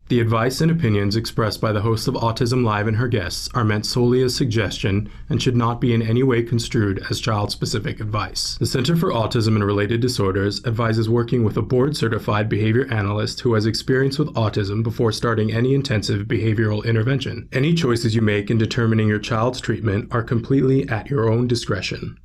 The advice and opinions expressed by the host of Autism Live and her guests are meant solely as suggestion and should not be in any way construed as child-specific advice. The Center for Autism and Related Disorders advises working with a board-certified behavior analyst who has experience with autism before starting any intensive behavioral intervention. Any choices you make in determining your child's treatment are completely at your own discretion.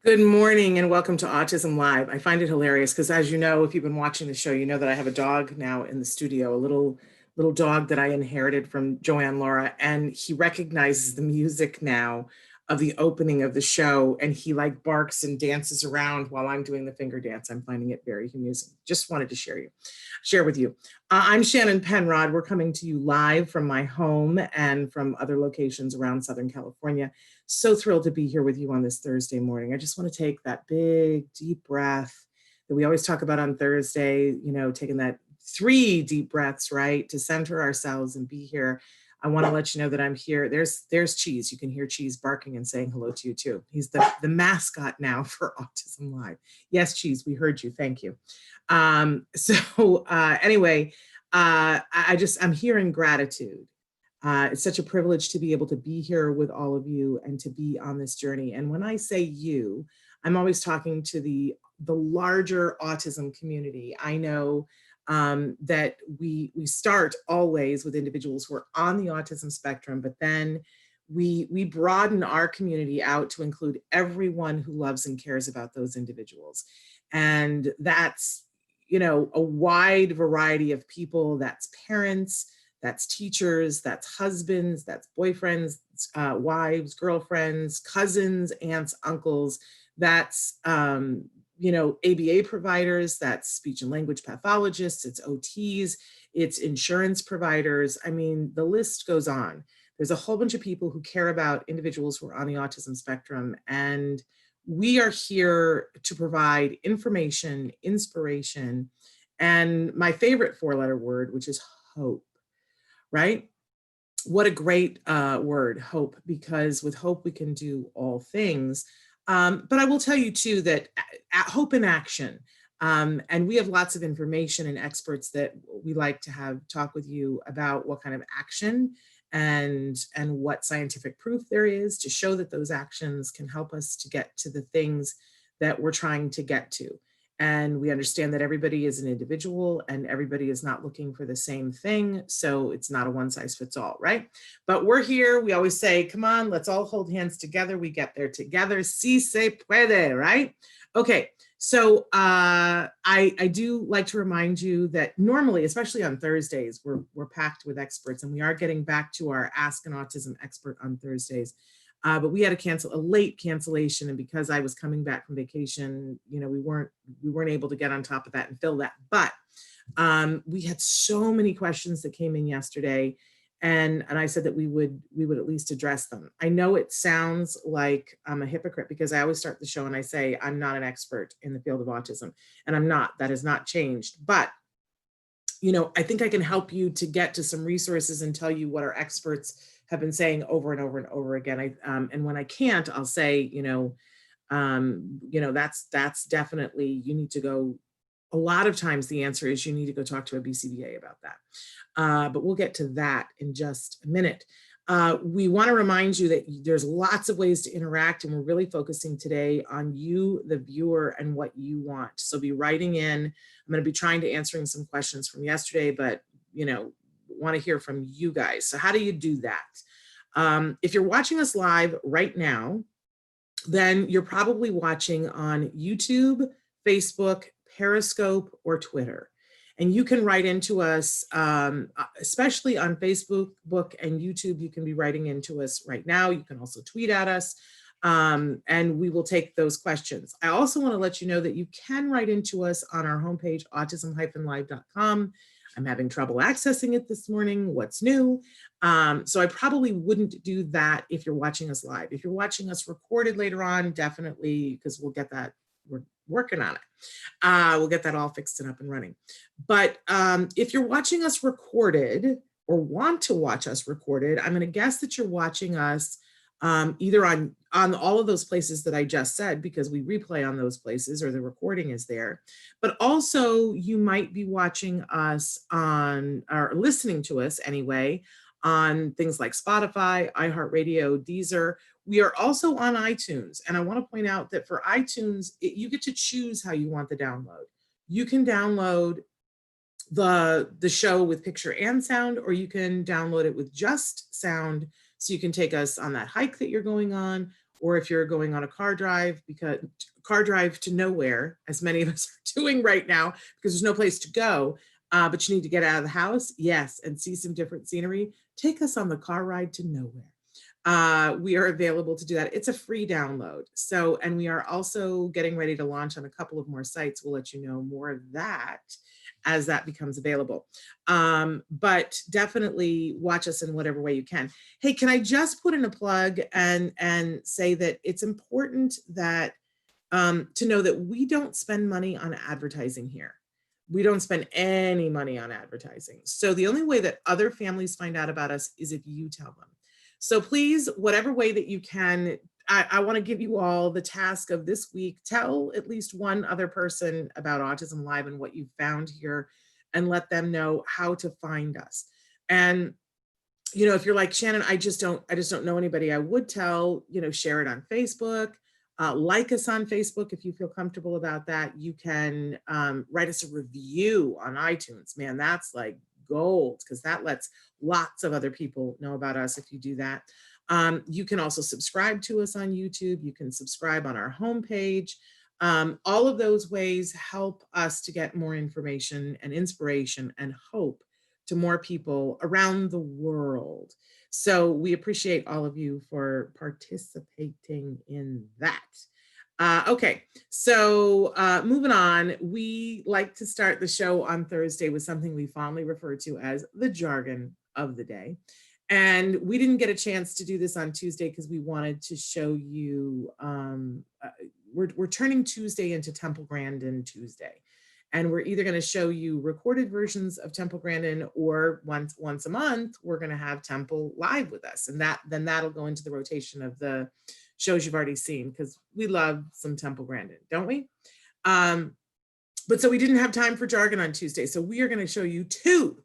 Good morning and welcome to Autism Live. I find it hilarious because, as you know, if you've been watching the show, you know that I have a dog now in the studio, a little dog that I inherited from Joanne Laura, and he recognizes the music now of the opening of the show, and he like barks and dances around while I'm doing the finger dance. I'm finding it very amusing. Just wanted to share with you. I'm Shannon Penrod. We're coming to you live from my home and from other locations around Southern California. So thrilled to be here with you on this Thursday morning. I just want to take that big, deep breath that we always talk about on Thursday, you know, taking that 3 deep breaths, right, to center ourselves and be here. I want to let you know that I'm here. There's Cheese. You can hear Cheese barking and saying hello to you too. He's the mascot now for Autism Live. Yes, Cheese, we heard you. Thank you. Anyway, I'm here in gratitude. It's such a privilege to be able to be here with all of you and to be on this journey. And when I say you, I'm always talking to the larger autism community. I know that we start always with individuals who are on the autism spectrum, but then we broaden our community out to include everyone who loves and cares about those individuals. And that's, you know, a wide variety of people. That's parents, that's teachers, that's husbands, that's boyfriends, wives, girlfriends, cousins, aunts, uncles, that's, you know, ABA providers, that's speech and language pathologists, it's OTs, it's insurance providers. I mean, the list goes on. There's a whole bunch of people who care about individuals who are on the autism spectrum, and we are here to provide information, inspiration, and my favorite 4-letter word, which is hope, right? What a great word, hope, because with hope we can do all things. But I will tell you too that hope in action, and we have lots of information and experts that we like to have talk with you about what kind of action and what scientific proof there is to show that those actions can help us to get to the things that we're trying to get to. And we understand that everybody is an individual and everybody is not looking for the same thing. So it's not a one size fits all, right? But we're here. We always say, come on, let's all hold hands together. We get there together. Si se puede, right? Okay. So I do like to remind you that normally, especially on Thursdays, we're packed with experts, and we are getting back to our Ask an Autism Expert on Thursdays. But we had to cancel a late cancellation, and because I was coming back from vacation, you know, we weren't able to get on top of that and fill that. But we had so many questions that came in yesterday, and I said that we would at least address them. I know it sounds like I'm a hypocrite because I always start the show and I say I'm not an expert in the field of autism, and I'm not. That has not changed, but you know, I think I can help you to get to some resources and tell you what our experts have been saying over and over and over again. And when I can't, I'll say, you know, that's definitely, you need to go. A lot of times the answer is you need to go talk to a BCBA about that. But we'll get to that in just a minute. We want to remind you that there's lots of ways to interact, and we're really focusing today on you, the viewer, and what you want. So be writing in. I'm going to be trying to answering some questions from yesterday, but you know, want to hear from you guys. So how do you do that? If you're watching us live right now, then you're probably watching on YouTube, Facebook, Periscope, or Twitter. And you can write into us, especially on Facebook and YouTube. You can be writing into us right now. You can also tweet at us, and we will take those questions. I also want to let you know that you can write into us on our homepage, autism-live.com. I'm having trouble accessing it this morning. What's new? So I probably wouldn't do that if you're watching us live. If you're watching us recorded later on, definitely, because we'll get that. We're working on it. We'll get that all fixed and up and running. But if you're watching us recorded or want to watch us recorded, I'm going to guess that you're watching us either on all of those places that I just said, because we replay on those places or the recording is there. But also you might be watching us on, or listening to us anyway, on things like Spotify, iHeartRadio, Deezer. We are also on iTunes. And I want to point out that for iTunes, you get to choose how you want the download. You can download the show with picture and sound, or you can download it with just sound. So you can take us on that hike that you're going on, or if you're going on a car drive to nowhere, as many of us are doing right now, because there's no place to go, but you need to get out of the house, yes, and see some different scenery, take us on the car ride to nowhere. We are available to do that. It's a free download. So, and we are also getting ready to launch on a couple of more sites. We'll let you know more of that as that becomes available. But definitely watch us in whatever way you can. Hey, can I just put in a plug and say that it's important that to know that we don't spend money on advertising here. We don't spend any money on advertising. So the only way that other families find out about us is if you tell them. So please, whatever way that you can, I want to give you all the task of this week. Tell at least one other person about Autism Live and what you found here, and let them know how to find us. And, you know, if you're like, Shannon, I just don't know anybody, I would tell, you know, share it on Facebook, like us on Facebook. If you feel comfortable about that, you can write us a review on iTunes. Man, that's like gold, because that lets lots of other people know about us if you do that. You can also subscribe to us on YouTube. You can subscribe on our homepage. All of those ways help us to get more information and inspiration and hope to more people around the world. So we appreciate all of you for participating in that. Okay, so moving on, we like to start the show on Thursday with something we fondly refer to as the jargon of the day. And we didn't get a chance to do this on Tuesday because we wanted to show you, we're turning Tuesday into Temple Grandin Tuesday. And we're either going to show you recorded versions of Temple Grandin, or once a month, we're going to have Temple live with us. And then that'll go into the rotation of the shows you've already seen, because we love some Temple Grandin, don't we? But so we didn't have time for jargon on Tuesday. So we are going to show you two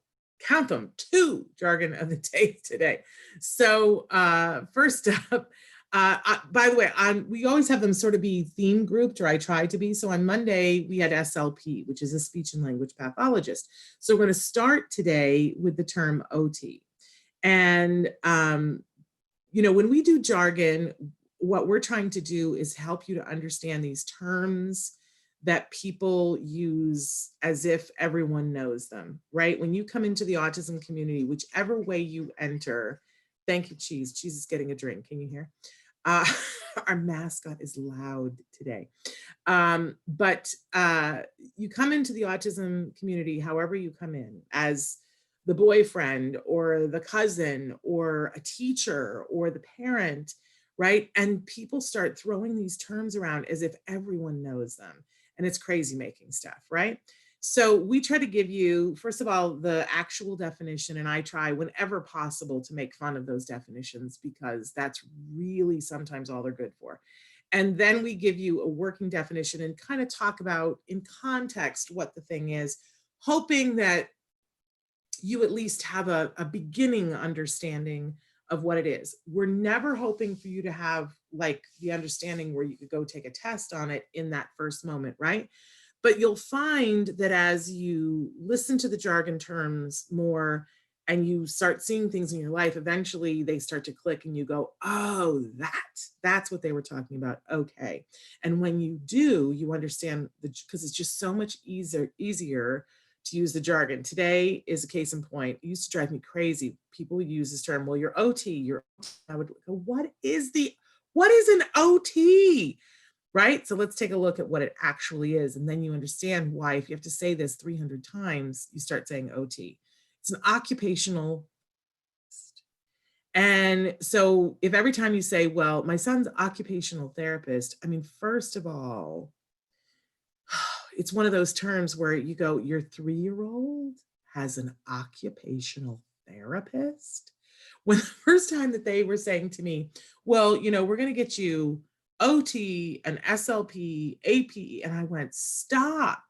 jargon of the day today. So first up, by the way, we always have them sort of be theme grouped, or I try to be. So on Monday, we had SLP, which is a speech and language pathologist. So we're going to start today with the term OT. And, you know, when we do jargon, what we're trying to do is help you to understand these terms that people use as if everyone knows them, right? When you come into the autism community, whichever way you enter, thank you, Cheese. Cheese is getting a drink. Can you hear? Our mascot is loud today. But you come into the autism community, however you come in, as the boyfriend or the cousin or a teacher or the parent, right? And people start throwing these terms around as if everyone knows them. And it's crazy making stuff, right? So we try to give you, first of all, the actual definition, and I try whenever possible to make fun of those definitions, because that's really sometimes all they're good for. And then we give you a working definition and kind of talk about in context what the thing is, hoping that you at least have a beginning understanding of what it is. We're never hoping for you to have like the understanding where you could go take a test on it in that first moment, right? But you'll find that as you listen to the jargon terms more and you start seeing things in your life, eventually they start to click and you go, oh, that's what they were talking about. Okay. And when you do, you understand because it's just so much easier to use the jargon. Today is a case in point. It used to drive me crazy. People would use this term, well, you're OT, you're OT. I would go, what is an OT? Right? So let's take a look at what it actually is. And then you understand why, if you have to say this 300 times, you start saying OT. It's an occupational. And so if every time you say, well, my son's occupational therapist, I mean, first of all, it's one of those terms where you go, your 3-year-old has an occupational therapist. When the first time that they were saying to me, well, we're going to get you OT and SLP, AP, and I went, stop.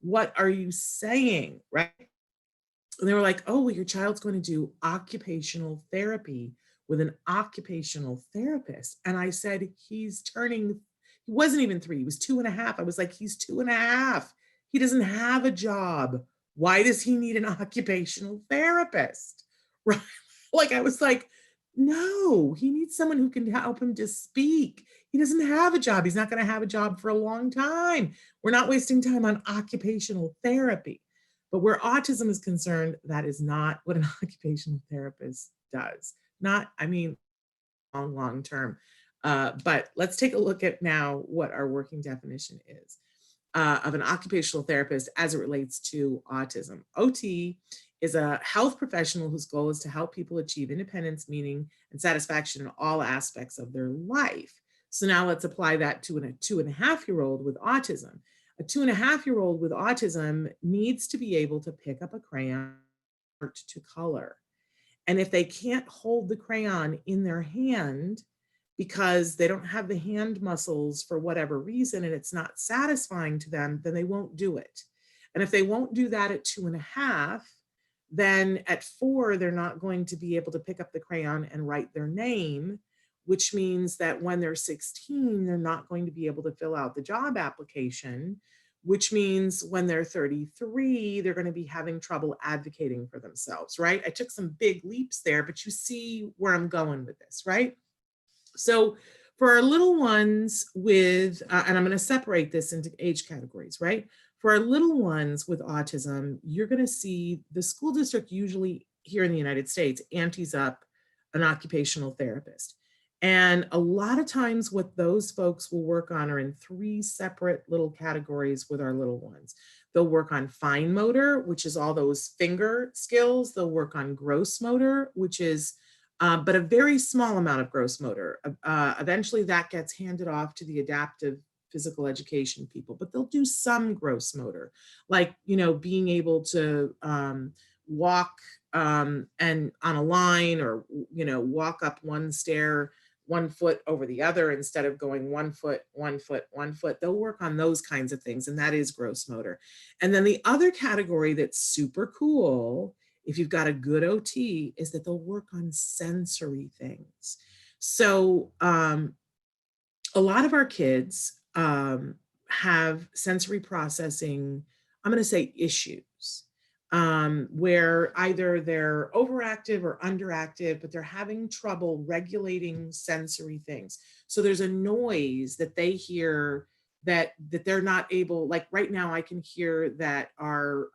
What are you saying? Right? And they were like, oh, well, your child's going to do occupational therapy with an occupational therapist. And I said, he wasn't even 3, he was 2.5. I was like, he's 2.5. He doesn't have a job. Why does he need an occupational therapist? Right? Like, I was like, no, he needs someone who can help him to speak. He doesn't have a job. He's not going to have a job for a long time. We're not wasting time on occupational therapy. But where autism is concerned, that is not what an occupational therapist does. Not, I mean, long term. But let's take a look at now what our working definition is of an occupational therapist as it relates to autism. OT is a health professional whose goal is to help people achieve independence, meaning, and satisfaction in all aspects of their life. So now let's apply that to a 2.5-year-old with autism. A 2.5-year-old with autism needs to be able to pick up a crayon to color. And if they can't hold the crayon in their hand because they don't have the hand muscles for whatever reason and it's not satisfying to them, then they won't do it. And if they won't do that at 2.5, then at 4, they're not going to be able to pick up the crayon and write their name, which means that when they're 16, they're not going to be able to fill out the job application, which means when they're 33, they're going to be having trouble advocating for themselves, right? I took some big leaps there, but you see where I'm going with this, right? So for our little ones with, and I'm going to separate this into age categories, right? For our little ones with autism, you're going to see the school district usually here in the United States antes up an occupational therapist. And a lot of times what those folks will work on are in 3 separate little categories with our little ones. They'll work on fine motor, which is all those finger skills. They'll work on gross motor, which is but a very small amount of gross motor. Eventually that gets handed off to the adaptive physical education people, but they'll do some gross motor, like, being able to walk and on a line, or, walk up one stair, 1 foot over the other instead of going 1 foot, 1 foot, 1 foot. They'll work on those kinds of things, and that is gross motor. And then the other category that's super cool, if you've got a good OT, is that they'll work on sensory things. So a lot of our kids have sensory processing, I'm going to say issues, where either they're overactive or underactive, but they're having trouble regulating sensory things. So there's a noise that they hear that they're not able, like right now I can hear that our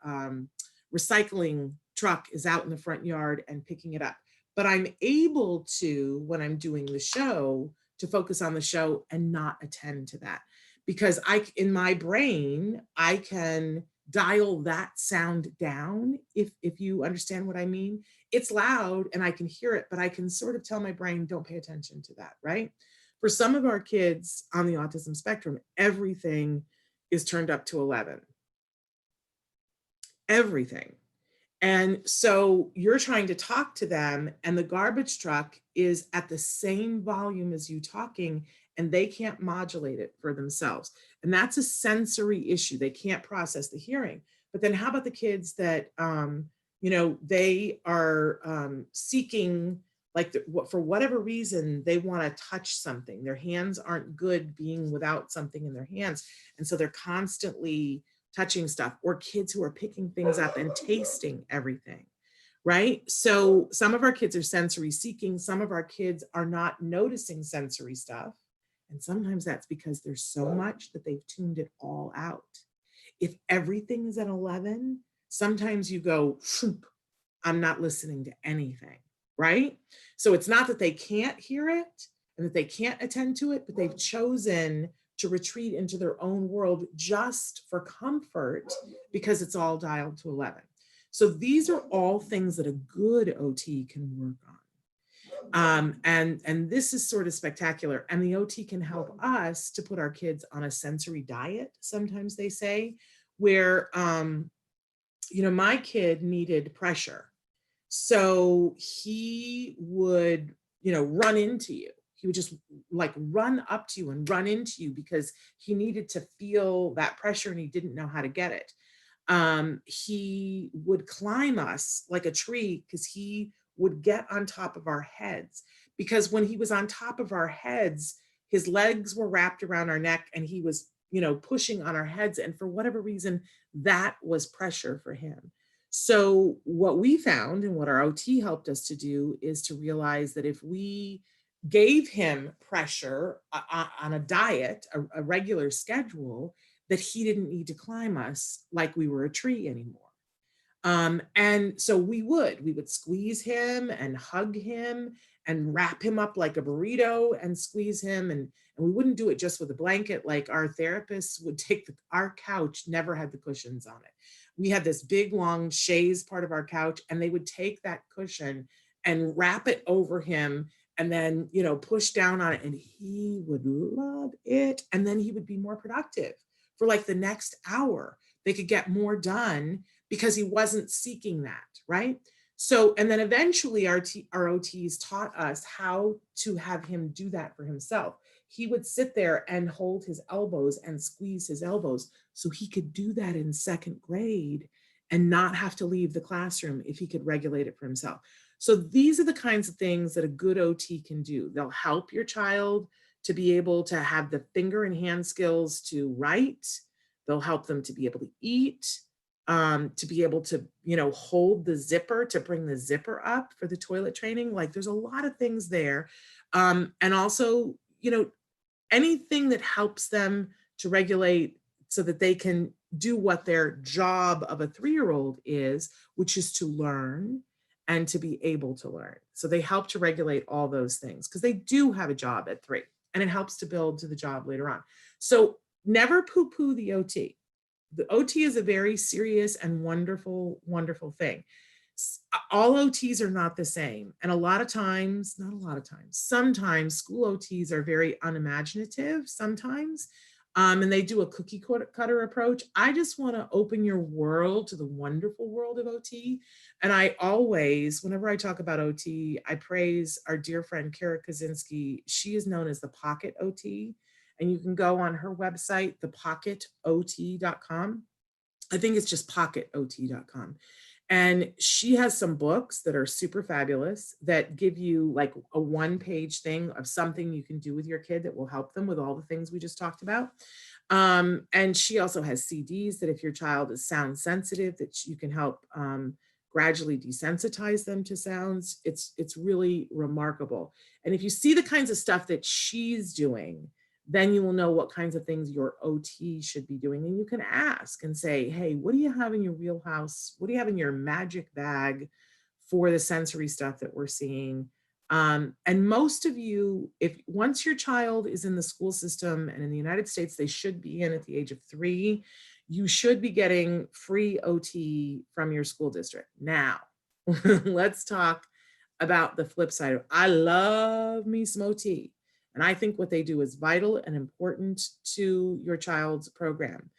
recycling truck is out in the front yard and picking it up. But I'm able to, when I'm doing the show, to focus on the show and not attend to that. Because in my brain, I can dial that sound down, if you understand what I mean. It's loud and I can hear it, but I can sort of tell my brain, don't pay attention to that, right? For some of our kids on the autism spectrum, everything is turned up to 11. Everything. And so you're trying to talk to them and the garbage truck is at the same volume as you talking, and they can't modulate it for themselves. And that's a sensory issue. They can't process the hearing. But then how about the kids that, they are seeking, like for whatever reason, they want to touch something. Their hands aren't good being without something in their hands. And so they're constantly touching stuff, or kids who are picking things up and tasting everything, right? So some of our kids are sensory seeking, some of our kids are not noticing sensory stuff. And sometimes that's because there's so much that they've tuned it all out. If everything is at 11, sometimes you go, "Phoom, I'm not listening to anything," right? So it's not that they can't hear it and that they can't attend to it, but they've chosen to retreat into their own world just for comfort because it's all dialed to 11. So these are all things that a good OT can work on. And this is sort of spectacular. And the OT can help us to put our kids on a sensory diet, sometimes they say, where my kid needed pressure. So he would, run into you. He would just like run up to you and run into you because he needed to feel that pressure and he didn't know how to get it. He would climb us like a tree because he would get on top of our heads. Because when he was on top of our heads, his legs were wrapped around our neck and he was, pushing on our heads. And for whatever reason, that was pressure for him. So, what we found and what our OT helped us to do is to realize that if we gave him pressure on a diet, a regular schedule, that he didn't need to climb us like we were a tree anymore. And so we would squeeze him and hug him and wrap him up like a burrito and squeeze him. And we wouldn't do it just with a blanket. Like our therapists would take our couch, never had the cushions on it. We had this big long chaise part of our couch, and they would take that cushion and wrap it over him and then, push down on it. And he would love it. And then he would be more productive for like the next hour. They could get more done because he wasn't seeking that, right? So, and then eventually our OTs taught us how to have him do that for himself. He would sit there and hold his elbows and squeeze his elbows so he could do that in second grade and not have to leave the classroom if he could regulate it for himself. So these are the kinds of things that a good OT can do. They'll help your child to be able to have the finger and hand skills to write. They'll help them to be able to eat, to be able to, hold the zipper, to bring the zipper up for the toilet training. Like there's a lot of things there. And also, anything that helps them to regulate so that they can do what their job of a 3-year-old is, which is to learn and to be able to learn. So they help to regulate all those things because they do have a job at 3 and it helps to build to the job later on. So never poo-poo the OT. The OT is a very serious and wonderful, wonderful thing. All OTs are not the same. And sometimes school OTs are very unimaginative sometimes. And they do a cookie cutter approach. I just want to open your world to the wonderful world of OT. And I always, whenever I talk about OT, I praise our dear friend Kara Kaczynski. She is known as the Pocket OT. And you can go on her website, thepocketot.com. I think it's just pocketot.com. And she has some books that are super fabulous that give you like a 1-page thing of something you can do with your kid that will help them with all the things we just talked about. And she also has CDs that if your child is sound sensitive, that you can help gradually desensitize them to sounds. It's really remarkable. And if you see the kinds of stuff that she's doing, then you will know what kinds of things your OT should be doing. And you can ask and say, hey, what do you have in your wheelhouse? What do you have in your magic bag for the sensory stuff that we're seeing? And most of you, if once your child is in the school system, and in the United States, they should be in at the age of 3, you should be getting free OT from your school district. Now, let's talk about the flip side of I love me some OT. And I think what they do is vital and important to your child's program.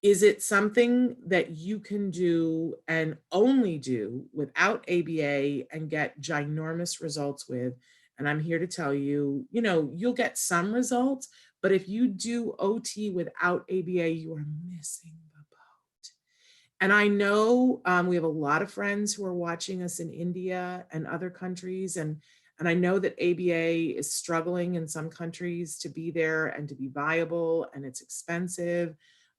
Is it something that you can do and only do without ABA and get ginormous results with? And I'm here to tell you, you'll get some results, but if you do OT without ABA, you are missing the boat. And I know we have a lot of friends who are watching us in India and other countries, and I know that ABA is struggling in some countries to be there and to be viable, and it's expensive.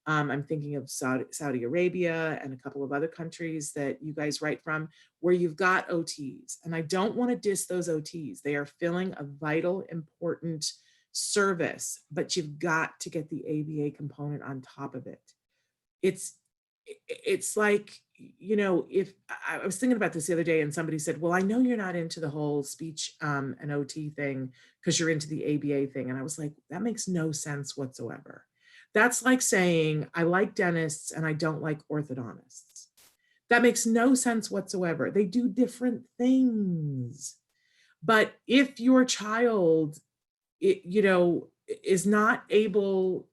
I'm thinking of Saudi Arabia and a couple of other countries that you guys write from, where you've got OTs. And I don't want to diss those OTs. They are filling a vital, important service, but you've got to get the ABA component on top of it. It's like, you know, if I was thinking about this the other day and somebody said, well, I know you're not into the whole speech and OT thing because you're into the ABA thing. And I was like, that makes no sense whatsoever. That's like saying, I like dentists and I don't like orthodontists. That makes no sense whatsoever. They do different things. But if your child, you know, is not able,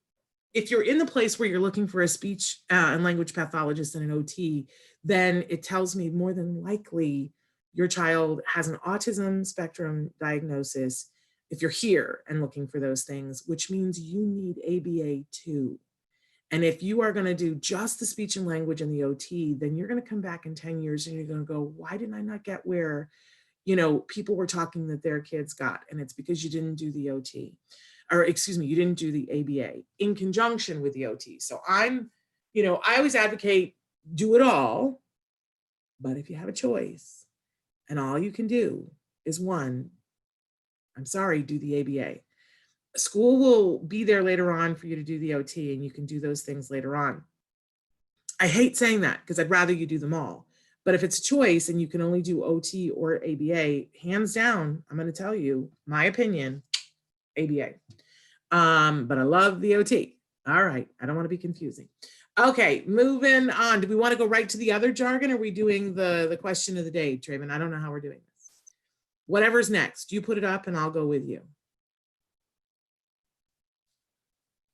if you're in the place where you're looking for a speech and language pathologist and an OT, then it tells me more than likely your child has an autism spectrum diagnosis if you're here and looking for those things, which means you need ABA too. And if you are going to do just the speech and language and the OT, then you're going to come back in 10 years and you're going to go, why didn't I not get where, you know, people were talking that their kids got? And it's because you didn't do the OT. Or excuse me, you didn't do the ABA in conjunction with the OT. So I'm, you know, I always advocate do it all, but if you have a choice and all you can do is one, I'm sorry, do the ABA. School will be there later on for you to do the OT and you can do those things later on. I hate saying that because I'd rather you do them all. But if it's a choice and you can only do OT or ABA, hands down, I'm going to tell you my opinion, ABA. But I love the OT. All right. I don't want to be confusing. Okay, moving on. Do we want to go right to the other jargon? Or are we doing the question of the day, Traven? I don't know how we're doing this. Whatever's next, you put it up and I'll go with you.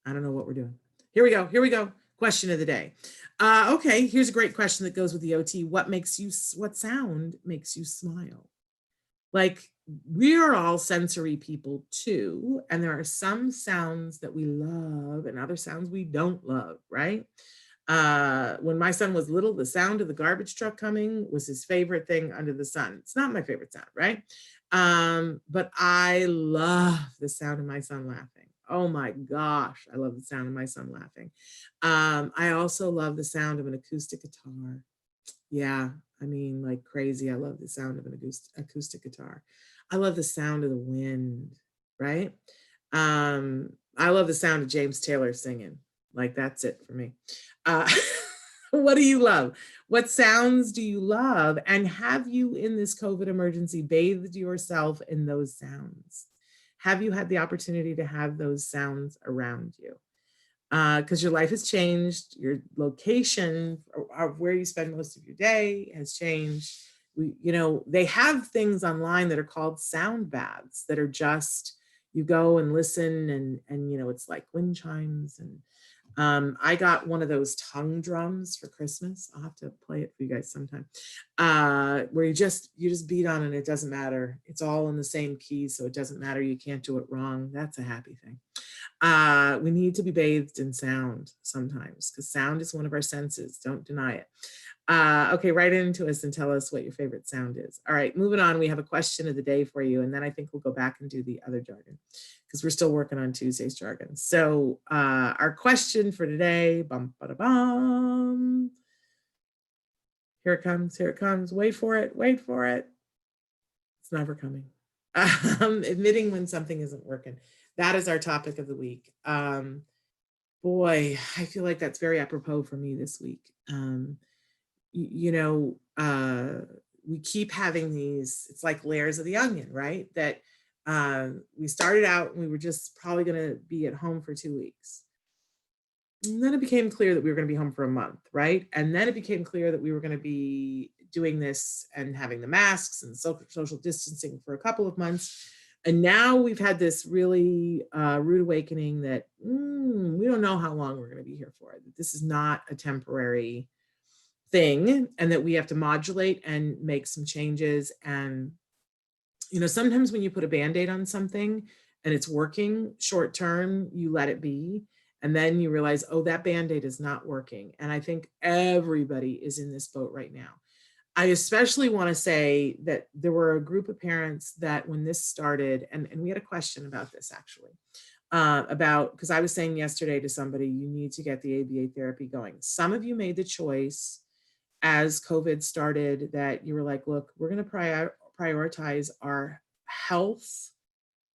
I don't know what we're doing. Here we go. Here we go. Question of the day. Okay, here's a great question that goes with the OT. What sound makes you smile? Like, we are all sensory people too, and there are some sounds that we love and other sounds we don't love, right? When my son was little, the sound of the garbage truck coming was his favorite thing under the sun. It's not my favorite sound, right? But I love the sound of my son laughing. Oh my gosh, I love the sound of my son laughing. I also love the sound of an acoustic guitar. Yeah, I mean, like crazy. I love the sound of an acoustic guitar. I love the sound of the wind, right? I love the sound of James Taylor singing. Like, that's it for me. What do you love? What sounds do you love? And have you, in this COVID emergency, bathed yourself in those sounds? Have you had the opportunity to have those sounds around you? Because your life has changed, your location of where you spend most of your day has changed. You know, they have things online that are called sound baths that are just, you go and listen and you know, it's like wind chimes. And I got one of those tongue drums for Christmas. I'll have to play it for you guys sometime. Where you just beat on it, it doesn't matter. It's all in the same key, so it doesn't matter. You can't do it wrong. That's a happy thing. We need to be bathed in sound sometimes because sound is one of our senses. Don't deny it. Okay, write into us and tell us what your favorite sound is. All right, moving on. We have a question of the day for you, and then I think we'll go back and do the other jargon because we're still working on Tuesday's jargon. So our question for today, bum, ba, da, bum. Here it comes, here it comes. Wait for it, wait for it. It's never coming. Admitting when something isn't working. That is our topic of the week. Boy, I feel like that's very apropos for me this week. You know, we keep having these, it's like layers of the onion, right? That we started out and we were just probably going to be at home for 2 weeks. And then it became clear that we were going to be home for a month, right? And then it became clear that we were going to be doing this and having the masks and social distancing for a couple of months. And now we've had this really rude awakening that we don't know how long we're going to be here for. This is not a temporary thing, and that we have to modulate and make some changes. And, you know, sometimes when you put a Band-Aid on something and it's working short term, you let it be. And then you realize, oh, that Band-Aid is not working. And I think everybody is in this boat right now. I especially want to say that there were a group of parents that when this started, and we had a question about this actually, about, because I was saying yesterday to somebody, you need to get the ABA therapy going. Some of you made the choice as COVID started that you were like, look, we're going to prioritize our health,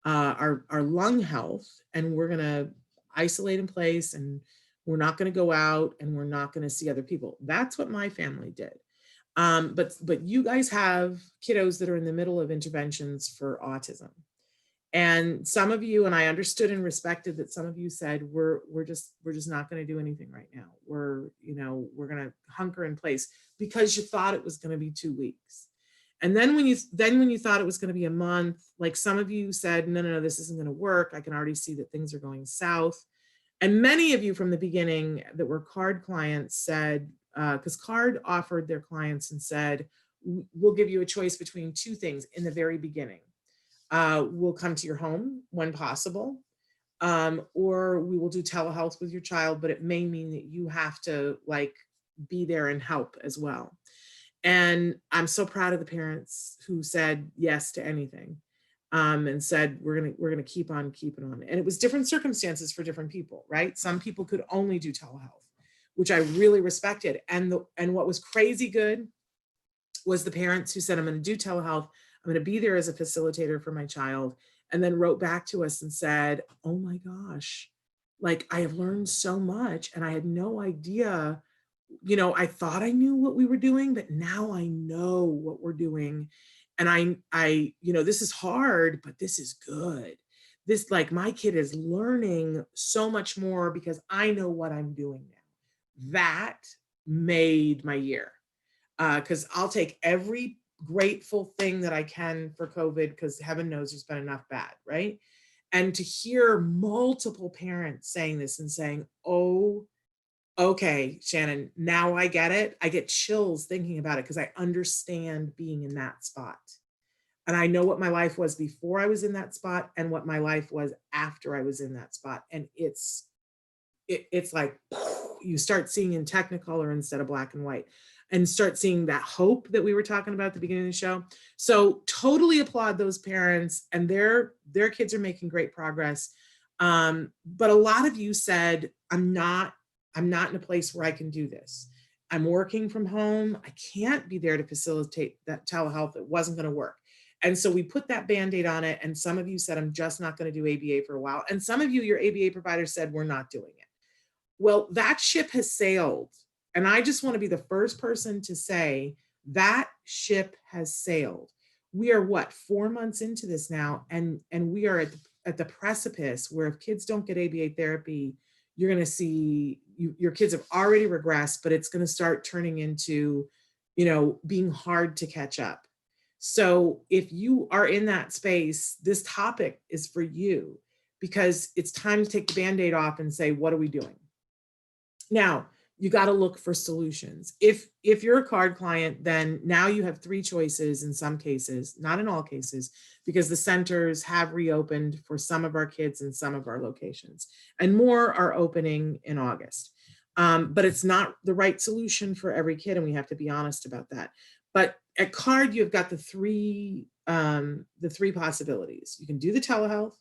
our lung health, and we're going to isolate in place, and we're not going to go out, and we're not going to see other people. That's what my family did. But you guys have kiddos that are in the middle of interventions for autism. And some of you, and I understood and respected that some of you said, we're just not going to do anything right now. We're going to hunker in place, because you thought it was going to be 2 weeks. And then when you thought it was going to be a month, like some of you said, no, this isn't going to work. I can already see that things are going south. And many of you from the beginning that were CARD clients said, because CARD offered their clients and said, we'll give you a choice between 2 things in the very beginning. We'll come to your home when possible, or we will do telehealth with your child, but it may mean that you have to like be there and help as well. And I'm so proud of the parents who said yes to anything, and said, we're gonna keep on keeping on. And it was different circumstances for different people, right? Some people could only do telehealth, which I really respected. And what was crazy good was the parents who said, I'm going to do telehealth. I'm going to be there as a facilitator for my child. And then wrote back to us and said, oh my gosh, like I have learned so much, and I had no idea, I thought I knew what we were doing, but now I know what we're doing. And I, this is hard, but this is good. This, like, my kid is learning so much more because I know what I'm doing now. That made my year. Because I'll take every grateful thing that I can for COVID, because heaven knows there's been enough bad, right? And to hear multiple parents saying this and saying, oh, okay, Shannon, now I get it. I get chills thinking about it, because I understand being in that spot. And I know what my life was before I was in that spot and what my life was after I was in that spot. And it's like you start seeing in Technicolor instead of black and white, and start seeing that hope that we were talking about at the beginning of the show. So totally applaud those parents, and their kids are making great progress. But a lot of you said, I'm not in a place where I can do this. I'm working from home. I can't be there to facilitate that telehealth. It wasn't going to work. And so we put that Band-Aid on it. And some of you said, I'm just not going to do ABA for a while. And some of you, your ABA provider said, we're not doing it. Well, that ship has sailed. And I just want to be the first person to say that ship has sailed. We are 4 months into this now, and we are at the precipice where if kids don't get ABA therapy, you're going to see your kids have already regressed, but it's going to start turning into, being hard to catch up. So if you are in that space, this topic is for you, because it's time to take the Band-Aid off and say, what are we doing? Now, you got to look for solutions. If you're a CARD client, then now you have 3 choices in some cases, not in all cases, because the centers have reopened for some of our kids in some of our locations, and more are opening in August. But it's not the right solution for every kid, and we have to be honest about that. But at CARD, you've got the three possibilities. You can do the telehealth.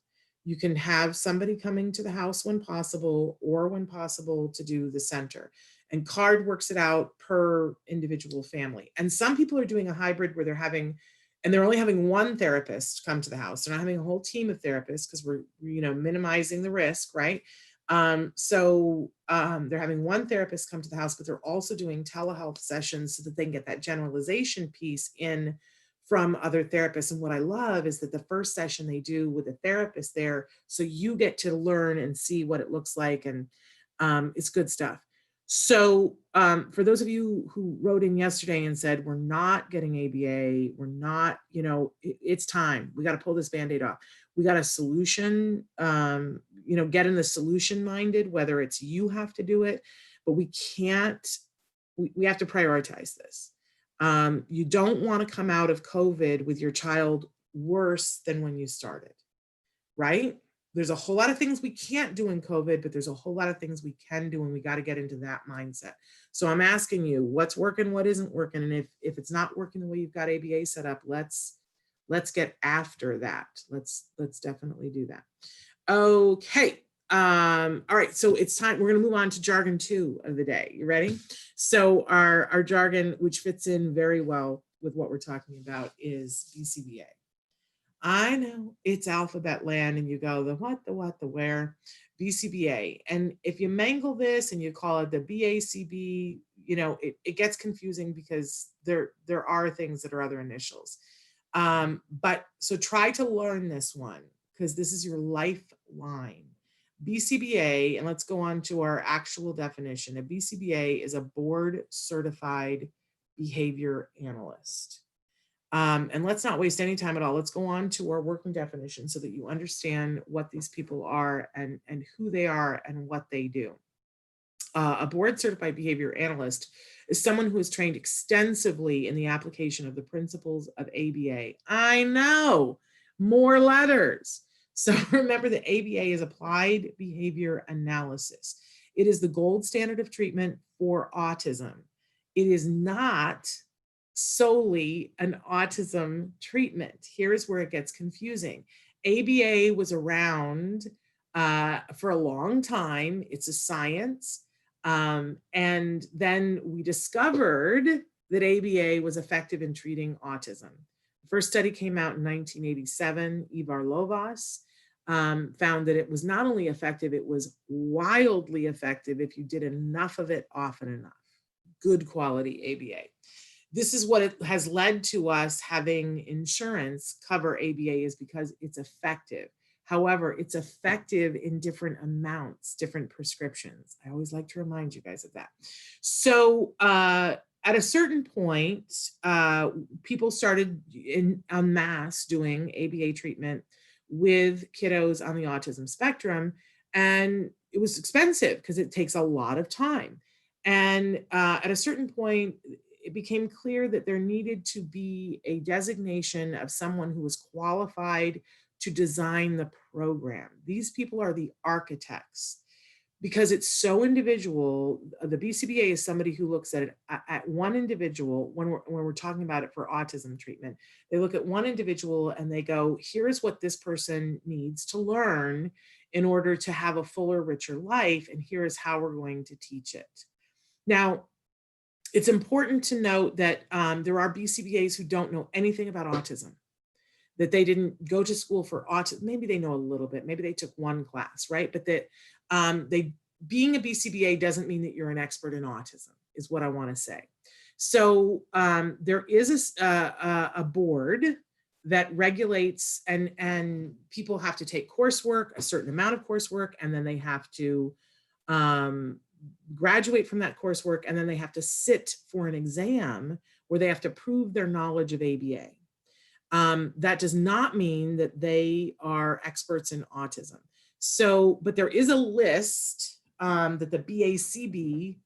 You can have somebody coming to the house when possible, or when possible to do the center. And CARD works it out per individual family. And some people are doing a hybrid where they're only having one therapist come to the house. They're not having a whole team of therapists, because we're minimizing the risk, right? So they're having one therapist come to the house, but they're also doing telehealth sessions so that they can get that generalization piece in from other therapists. And what I love is that the first session they do with a therapist there, so you get to learn and see what it looks like, and it's good stuff. So for those of you who wrote in yesterday and said, we're not getting ABA, we're not, it's time, we got to pull this Band-Aid off. We got a solution, get in the solution minded, whether it's you have to do it, but we have to prioritize this. You don't want to come out of COVID with your child worse than when you started, right? There's a whole lot of things we can't do in COVID, but there's a whole lot of things we can do, and we got to get into that mindset. So I'm asking you, what's working, what isn't working? And if it's not working the way you've got ABA set up, let's get after that. Let's definitely do that. Okay. All right, so it's time. We're going to move on to jargon 2 of the day. You ready? So our jargon, which fits in very well with what we're talking about, is BCBA. I know it's alphabet land and you go, the what, the what, the where, BCBA. And if you mangle this and you call it the BACB, it gets confusing because there are things that are other initials. But so try to learn this one because this is your lifeline. BCBA, and let's go on to our actual definition. A BCBA is a board certified behavior analyst. And let's not waste any time at all. Let's go on to our working definition so that you understand what these people are and who they are and what they do. A board certified behavior analyst is someone who is trained extensively in the application of the principles of ABA. I know, more letters. So remember that ABA is applied behavior analysis. It is the gold standard of treatment for autism. It is not solely an autism treatment. Here's where it gets confusing. ABA was around for a long time. It's a science. And then we discovered that ABA was effective in treating autism. The first study came out in 1987. Ivar Lovaas found that it was not only effective, it was wildly effective if you did enough of it often enough. Good quality ABA. This is what it has led to us having insurance cover ABA, is because it's effective. However, it's effective in different amounts, different prescriptions. I always like to remind you guys of that. So at a certain point, people started en masse doing ABA treatment with kiddos on the autism spectrum. And it was expensive because it takes a lot of time. And at a certain point, it became clear that there needed to be a designation of someone who was qualified to design the program. These people are the architects because it's so individual. The BCBA is somebody who looks at it at one individual. When we're talking about it for autism treatment, they look at one individual and they go, here's what this person needs to learn in order to have a fuller, richer life, and here's how we're going to teach it. Now, it's important to note that there are BCBAs who don't know anything about autism, that they didn't go to school for autism. Maybe they know a little bit, maybe they took one class, right? But that being a BCBA doesn't mean that you're an expert in autism, is what I want to say. So there is a board that regulates, and people have to take coursework, a certain amount of coursework, and then they have to graduate from that coursework, and then they have to sit for an exam where they have to prove their knowledge of ABA. That does not mean that they are experts in autism. So, but there is a list that the BACB, I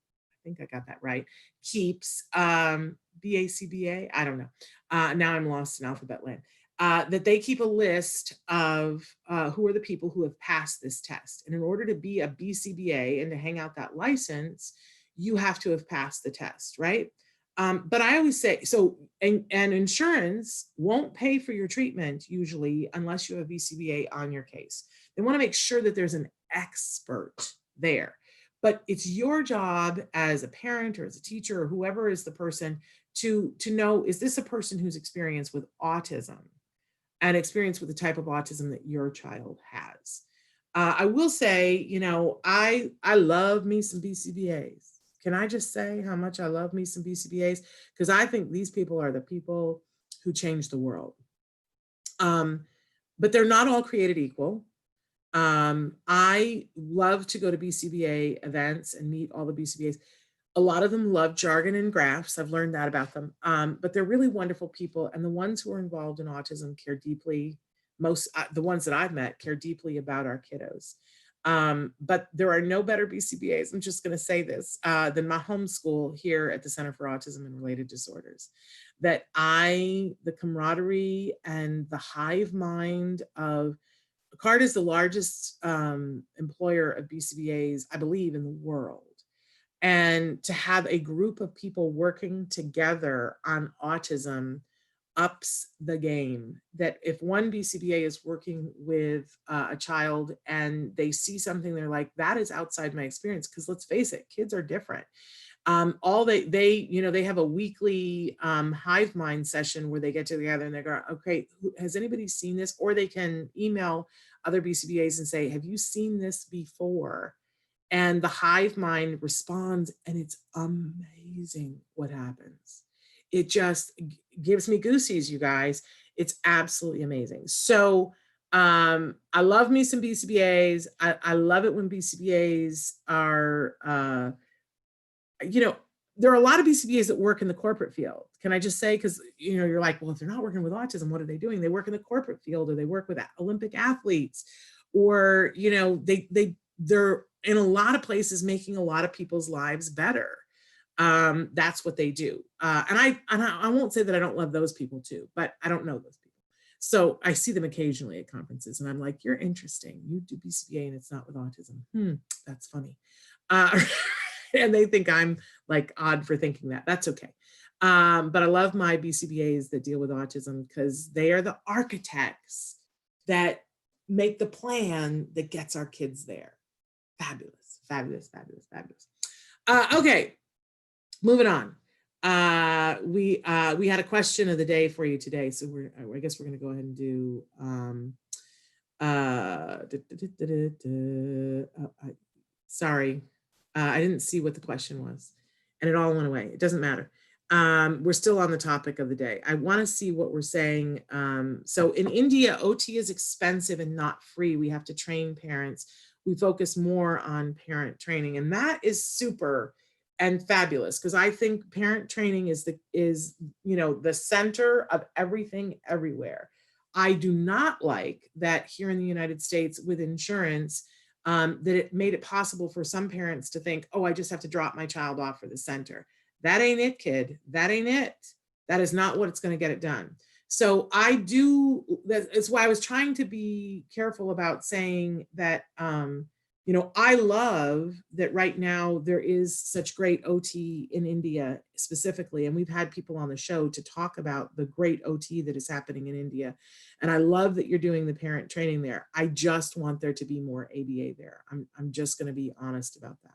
think I got that right, keeps, BACBA, I don't know. Now I'm lost in alphabet land. That they keep a list of who are the people who have passed this test. And in order to be a BCBA and to hang out that license, you have to have passed the test, right? But I always say, so, and insurance won't pay for your treatment usually unless you have BCBA on your case. They want to make sure that there's an expert there. But it's your job as a parent or as a teacher or whoever is the person to know, is this a person who's experienced with autism and experience with the type of autism that your child has? I will say, I love me some BCBAs. Can I just say how much I love me some BCBAs? Because I think these people are the people who change the world. But they're not all created equal. I love to go to BCBA events and meet all the BCBAs. A lot of them love jargon and graphs. I've learned that about them. But they're really wonderful people. And the ones who are involved in autism care deeply. The ones that I've met care deeply about our kiddos. But there are no better BCBAs, I'm just going to say this, than my homeschool here at the Center for Autism and Related Disorders. That the camaraderie and the hive mind of, CARD is the largest employer of BCBAs, I believe, in the world. And to have a group of people working together on autism ups the game. That if one BCBA is working with a child and they see something, they're like, that is outside my experience. Because let's face it, kids are different. All they have a weekly hive mind session where they get together and they go, okay, has anybody seen this? Or they can email other BCBAs and say, have you seen this before? And the hive mind responds, and it's amazing what happens. It just gives me goosies, you guys. It's absolutely amazing. So I love me some BCBAs. I love it when BCBAs are, there are a lot of BCBAs that work in the corporate field. Can I just say, because, you're like, well, if they're not working with autism, what are they doing? They work in the corporate field, or they work with Olympic athletes, or, they're in a lot of places making a lot of people's lives better. That's what they do. And I won't say that I don't love those people too, but I don't know those people. So I see them occasionally at conferences and I'm like, you're interesting. You do BCBA and it's not with autism. That's funny. And they think I'm like odd for thinking that. That's okay. But I love my BCBAs that deal with autism because they are the architects that make the plan that gets our kids there. Fabulous, fabulous, fabulous, fabulous. Okay, moving on. We had a question of the day for you today, so I guess we're going to go ahead and do. Sorry, I didn't see what the question was, and it all went away. It doesn't matter. We're still on the topic of the day. I want to see what we're saying. So in India, OT is expensive and not free. We have to train parents. We focus more on parent training, and that is super and fabulous because I think parent training is the center of everything everywhere. I do not like that here in the United States with insurance, that it made it possible for some parents to think, oh, I just have to drop my child off for the center. That ain't it, kid. That ain't it. That is not what it's going to get it done. So that's why I was trying to be careful about saying that, I love that right now there is such great OT in India specifically. And we've had people on the show to talk about the great OT that is happening in India. And I love that you're doing the parent training there. I just want there to be more ABA there. I'm just going to be honest about that.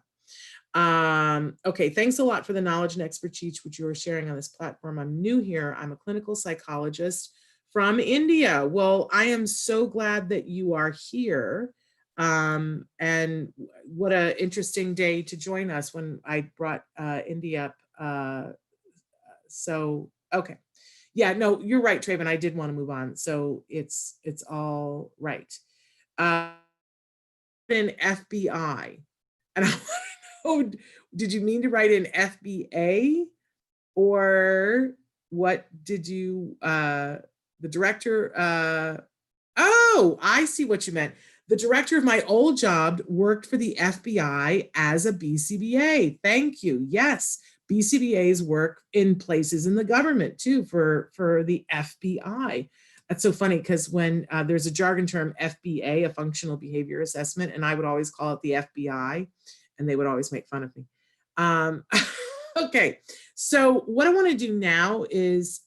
Okay, thanks a lot for the knowledge and expertise which you are sharing on this platform. I'm new here. I'm a clinical psychologist from India. Well, I am so glad that you are here. And what an interesting day to join us when I brought India up. So, okay. Yeah, no, you're right, Traven. I did want to move on. So it's all right. In FBI. And I want to know, did you mean to write in FBA? Or what did you, the director, oh, I see what you meant. The director of my old job worked for the FBI as a BCBA. Thank you. Yes, BCBAs work in places in the government too for the FBI. That's so funny because when there's a jargon term FBA, a functional behavior assessment, and I would always call it the FBI, and they would always make fun of me. Okay, so what I want to do now is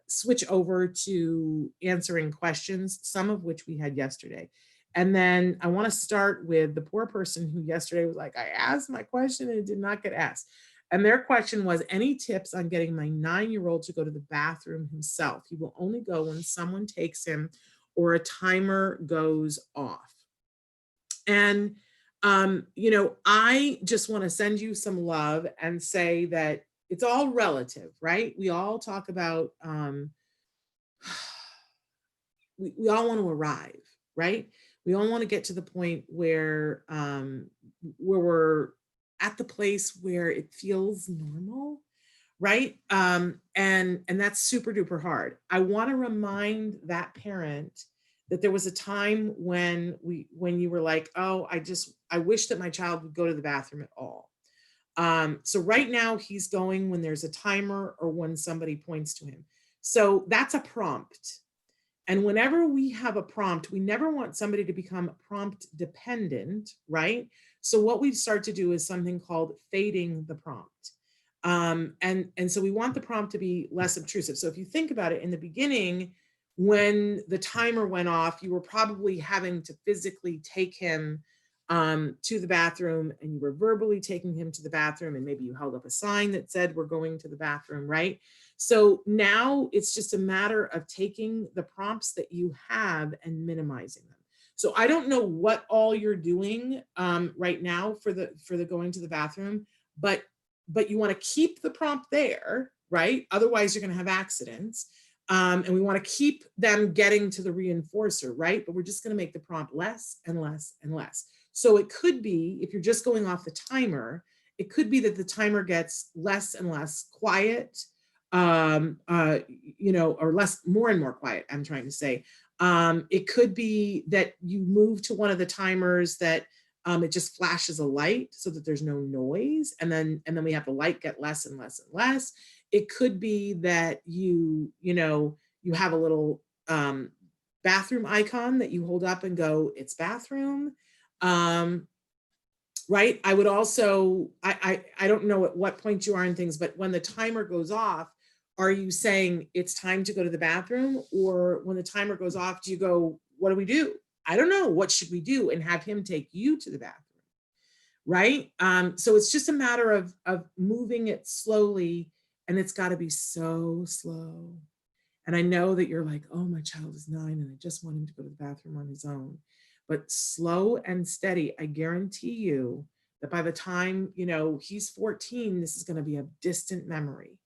switch over to answering questions, some of which we had yesterday. And then I want to start with the poor person who yesterday was like, I asked my question and it did not get asked. And their question was, any tips on getting my 9-year-old to go to the bathroom himself? He will only go when someone takes him or a timer goes off. And, I just want to send you some love and say that it's all relative, right? We all talk about, we all want to arrive, right? We all want to get to the point where we're at the place where it feels normal, right? And that's super duper hard. I want to remind that parent that there was a time when you were like, oh, I wish that my child would go to the bathroom at all. So right now he's going when there's a timer or when somebody points to him. So that's a prompt. And whenever we have a prompt, we never want somebody to become prompt dependent, right? So what we start to do is something called fading the prompt. And so we want the prompt to be less obtrusive. So if you think about it, in the beginning, when the timer went off, you were probably having to physically take him to the bathroom, and you were verbally taking him to the bathroom, and maybe you held up a sign that said, "We're going to the bathroom," right? So now it's just a matter of taking the prompts that you have and minimizing them. So I don't know what all you're doing right now for the going to the bathroom, but you want to keep the prompt there, right? Otherwise, you're going to have accidents. And we want to keep them getting to the reinforcer, right? But we're just going to make the prompt less and less and less. So it could be, if you're just going off the timer, it could be that the timer gets less and less quiet, or more and more quiet, I'm trying to say. It could be that you move to one of the timers that it just flashes a light so that there's no noise. And then we have the light get less and less and less. It could be that you have a little bathroom icon that you hold up and go, "It's bathroom." Right. I would also, I don't know at what point you are in things, but when the timer goes off, are you saying it's time to go to the bathroom? Or when the timer goes off, do you go, "What do we do? I don't know. What should we do?" And have him take you to the bathroom. Right. So it's just a matter of moving it slowly, and it's got to be so slow. And I know that you're like, "Oh, my child is 9 and I just want him to go to the bathroom on his own." But slow and steady, I guarantee you that by the time, he's 14, this is going to be a distant memory.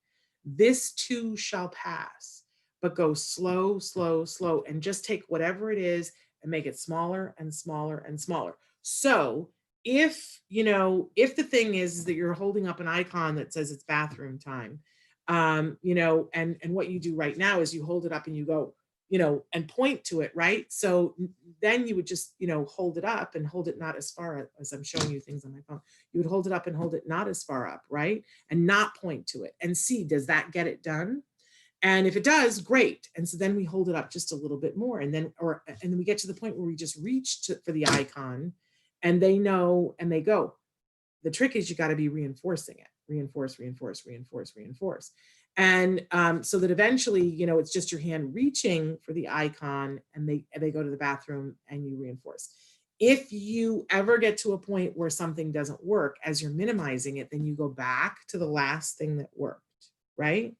This too shall pass, but go slow, slow, slow, and just take whatever it is and make it smaller and smaller and smaller. So if the thing is that you're holding up an icon that says it's bathroom time, and what you do right now is you hold it up and you go, and point to it, right? So then you would just, hold it up and hold it not as far as I'm showing you things on my phone. You would hold it up and hold it not as far up, right? And not point to it and see, does that get it done? And if it does, great. And so then we hold it up just a little bit more. And then we get to the point where we just reach for the icon, and they know and they go. The trick is you got to be reinforcing it. Reinforce, reinforce, reinforce, reinforce. And so that eventually, it's just your hand reaching for the icon, and they go to the bathroom and you reinforce. If you ever get to a point where something doesn't work as you're minimizing it, then you go back to the last thing that worked, right?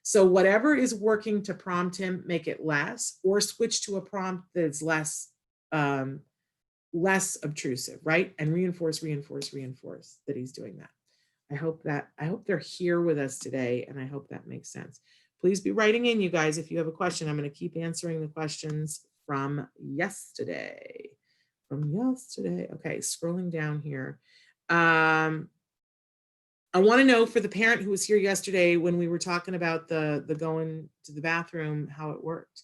So whatever is working to prompt him, make it less, or switch to a prompt that's less obtrusive, right? And reinforce, reinforce, reinforce that he's doing that. I hope they're here with us today, and I hope that makes sense. Please be writing in, you guys, if you have a question. I'm going to keep answering the questions from yesterday. Okay, scrolling down here. I want to know, for the parent who was here yesterday when we were talking about the going to the bathroom, how it worked.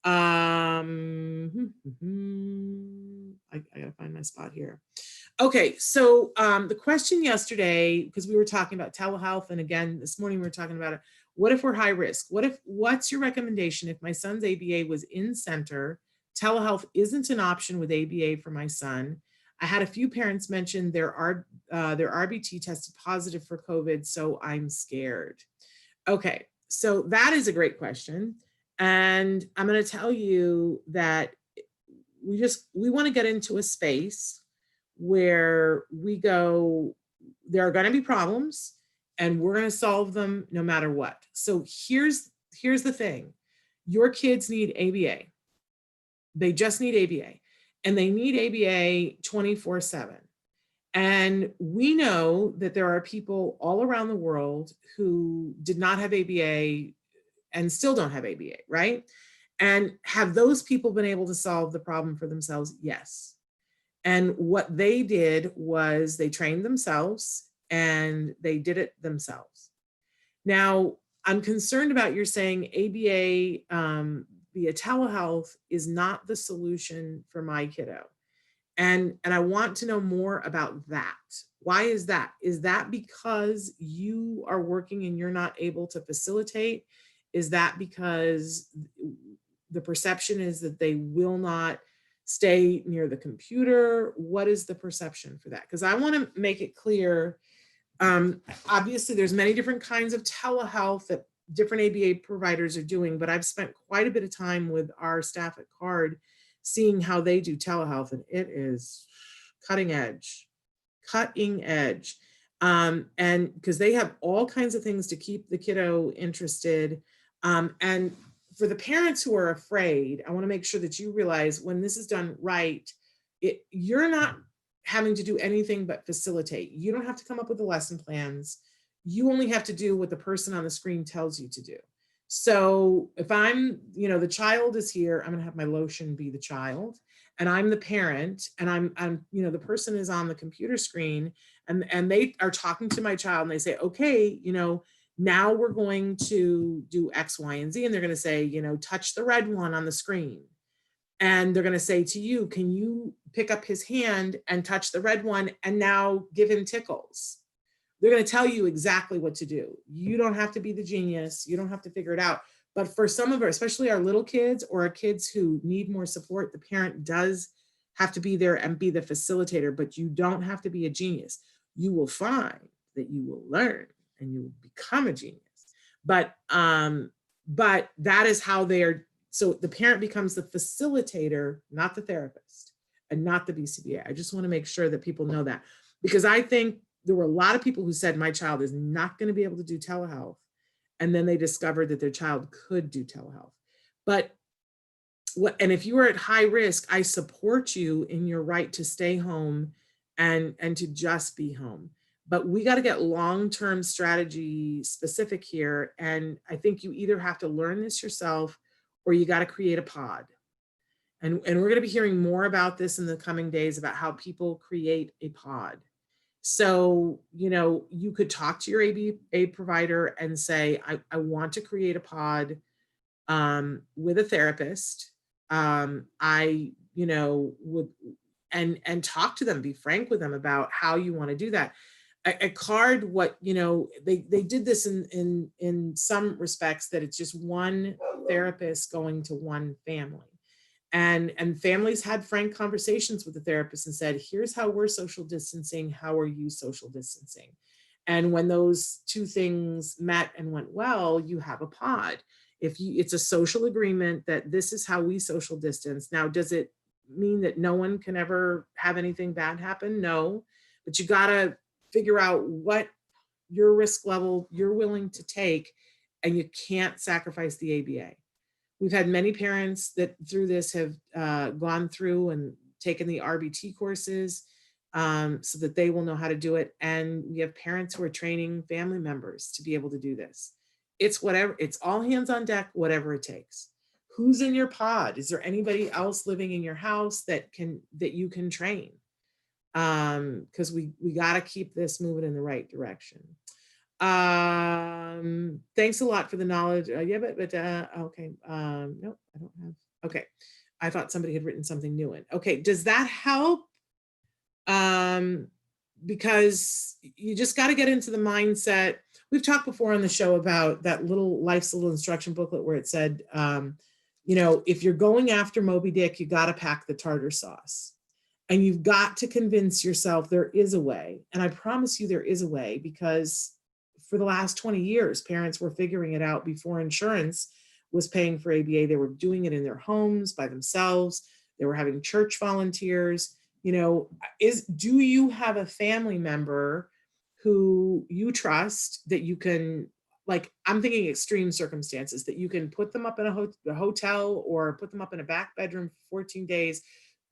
I gotta find my spot here. Okay, so the question yesterday, because we were talking about telehealth, and again this morning we were talking about it. What if we're high risk? What's your recommendation if my son's ABA was in center? Telehealth isn't an option with ABA for my son. I had a few parents mention their RBT tested positive for COVID, so I'm scared. Okay, so that is a great question. And I'm going to tell you that we want to get into a space where we go, there are going to be problems and we're going to solve them no matter what. So here's the thing. Your kids need ABA. They just need ABA, and they need ABA 24/7. And we know that there are people all around the world who did not have ABA and still don't have ABA, right? And have those people been able to solve the problem for themselves? Yes. And what they did was they trained themselves and they did it themselves. Now, I'm concerned about your saying ABA via telehealth is not the solution for my kiddo. And I want to know more about that. Why is that? Is that because you are working and you're not able to facilitate? Is that because the perception is that they will not stay near the computer? What is the perception for that? Because I want to make it clear Obviously, there's many different kinds of telehealth that different ABA providers are doing, but I've spent quite a bit of time with our staff at CARD seeing how they do telehealth, and it is cutting edge. And because they have all kinds of things to keep the kiddo interested. And for the parents who are afraid, I want to make sure that you realize when this is done right, you're not having to do anything but facilitate. You don't have to come up with the lesson plans. You only have to do what the person on the screen tells you to do. So if I'm, the child is here, I'm going to have my lotion be the child, and I'm the parent, and I'm the person is on the computer screen, and they are talking to my child, and they say, okay, now we're going to do X, Y, and Z, and they're going to say, touch the red one on the screen. And they're going to say to you, can you pick up his hand and touch the red one and now give him tickles? They're going to tell you exactly what to do. You don't have to be the genius. You don't have to figure it out. But for some of our, especially our little kids or our kids who need more support, the parent does have to be there and be the facilitator, but you don't have to be a genius. You will find that you will learn and you will become a genius. But that is how they are. So the parent becomes the facilitator, not the therapist, and not the BCBA. I just want to make sure that people know that, because I think there were a lot of people who said my child is not going to be able to do telehealth. And then they discovered that their child could do telehealth. And if you are at high risk, I support you in your right to stay home and to just be home. But we got to get long-term strategy specific here. And I think you either have to learn this yourself or you got to create a pod. And we're going to be hearing more about this in the coming days about how people create a pod. So, you could talk to your ABA provider and say, I want to create a pod with a therapist. I would, and talk to them, be frank with them about how you want to do that. At CARD, they did this in some respects, that it's just one therapist going to one family. And families had frank conversations with the therapist and said, here's how we're social distancing. How are you social distancing? And when those two things met and went well, you have a pod. It's a social agreement that this is how we social distance. Now, does it mean that no one can ever have anything bad happen? No, but you got to figure out what your risk level you're willing to take, and you can't sacrifice the ABA. We've had many parents that through this have gone through and taken the RBT courses so that they will know how to do it. And we have parents who are training family members to be able to do this. It's all hands on deck, whatever it takes. Who's in your pod? Is there anybody else living in your house that you can train? Because we got to keep this moving in the right direction. Thanks a lot for the knowledge. Okay. No, I don't have. Okay. I thought somebody had written something new in. Okay. Does that help? Because you just got to get into the mindset. We've talked before on the show about that life's little instruction booklet where it said, if you're going after Moby Dick, you got to pack the tartar sauce. And you've got to convince yourself there is a way. And I promise you there is a way, because for the last 20 years, parents were figuring it out before insurance was paying for ABA. They were doing it in their homes by themselves. They were having church volunteers. Do you have a family member who you trust that you can, like, I'm thinking extreme circumstances, that you can put them up in a hotel or put them up in a back bedroom for 14 days,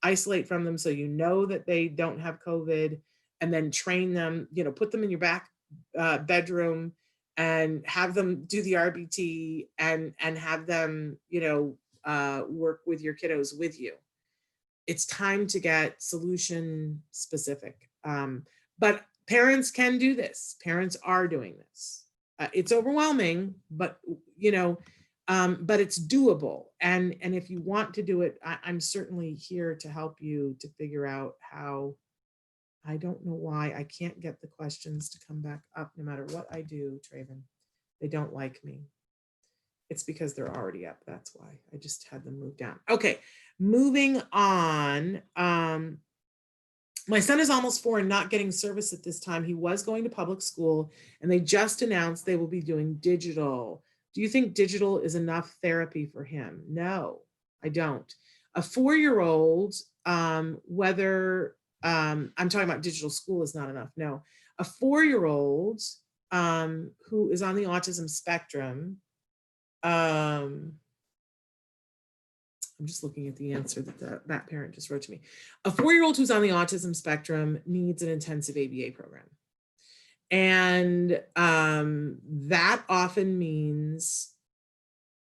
isolate from them so you know that they don't have COVID, and then train them, put them in your back bedroom and have them do the RBT and have them, work with your kiddos with you. It's time to get solution specific. But parents can do this. Parents are doing this. It's overwhelming, but but it's doable. And if you want to do it, I'm certainly here to help you to figure out how. I don't know why I can't get the questions to come back up no matter what I do, Traven. They don't like me. It's because they're already up. That's why I just had them move down. Okay, moving on. My son is almost 4 and not getting service at this time. He was going to public school and they just announced they will be doing digital. Do you think digital is enough therapy for him? No, I don't. A 4-year-old, whether I'm talking about digital school is not enough. No, a 4-year-old who is on the autism spectrum, um, I'm just looking at the answer that that parent just wrote to me. A 4-year-old who's on the autism spectrum needs an intensive ABA program. And that often means,